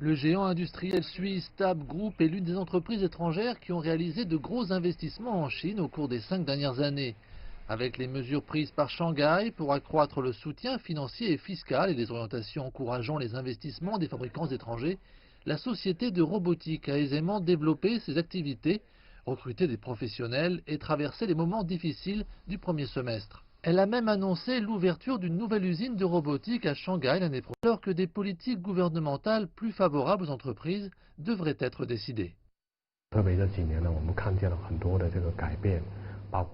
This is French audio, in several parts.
Le géant industriel suisse TAB Group est l'une des entreprises étrangères qui ont réalisé de gros investissements en Chine au cours des 5 dernières années. Avec les mesures prises par Shanghai pour accroître le soutien financier et fiscal et les orientations encourageant les investissements des fabricants étrangers, la société de robotique a aisément développé ses activités, recruté des professionnels et traversé les moments difficiles du premier semestre. Elle a même annoncé l'ouverture d'une nouvelle usine de robotique à Shanghai l'année prochaine, alors que des politiques gouvernementales plus favorables aux entreprises devraient être décidées.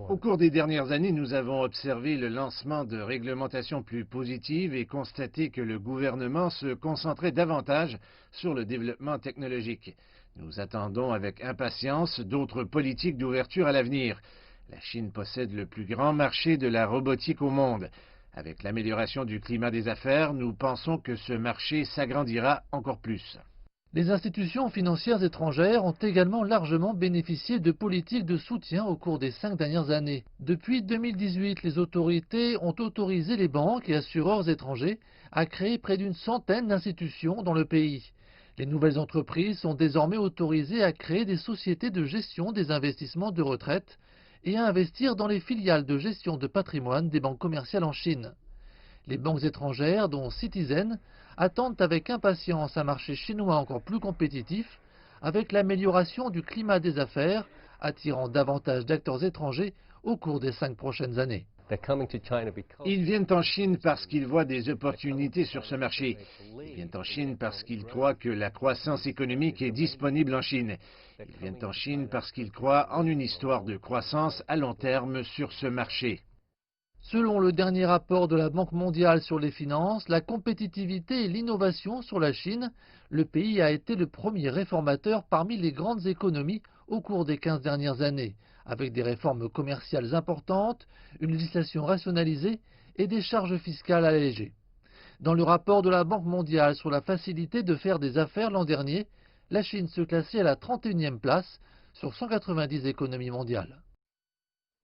Au cours des dernières années, nous avons observé le lancement de réglementations plus positives et constaté que le gouvernement se concentrait davantage sur le développement technologique. Nous attendons avec impatience d'autres politiques d'ouverture à l'avenir. La Chine possède le plus grand marché de la robotique au monde. Avec l'amélioration du climat des affaires, nous pensons que ce marché s'agrandira encore plus. Les institutions financières étrangères ont également largement bénéficié de politiques de soutien au cours des 5 dernières années. Depuis 2018, les autorités ont autorisé les banques et assureurs étrangers à créer près d'une centaine d'institutions dans le pays. Les nouvelles entreprises sont désormais autorisées à créer des sociétés de gestion des investissements de retraite et à investir dans les filiales de gestion de patrimoine des banques commerciales en Chine. Les banques étrangères, dont Citizen, attendent avec impatience un marché chinois encore plus compétitif, avec l'amélioration du climat des affaires, attirant davantage d'acteurs étrangers au cours des 5 prochaines années. Ils viennent en Chine parce qu'ils voient des opportunités sur ce marché. Ils viennent en Chine parce qu'ils croient que la croissance économique est disponible en Chine. Ils viennent en Chine parce qu'ils croient en une histoire de croissance à long terme sur ce marché. Selon le dernier rapport de la Banque mondiale sur les finances, la compétitivité et l'innovation sur la Chine, le pays a été le premier réformateur parmi les grandes économies au cours des 15 dernières années, avec des réformes commerciales importantes, une législation rationalisée et des charges fiscales allégées. Dans le rapport de la Banque mondiale sur la facilité de faire des affaires l'an dernier, la Chine se classait à la 31e place sur 190 économies mondiales.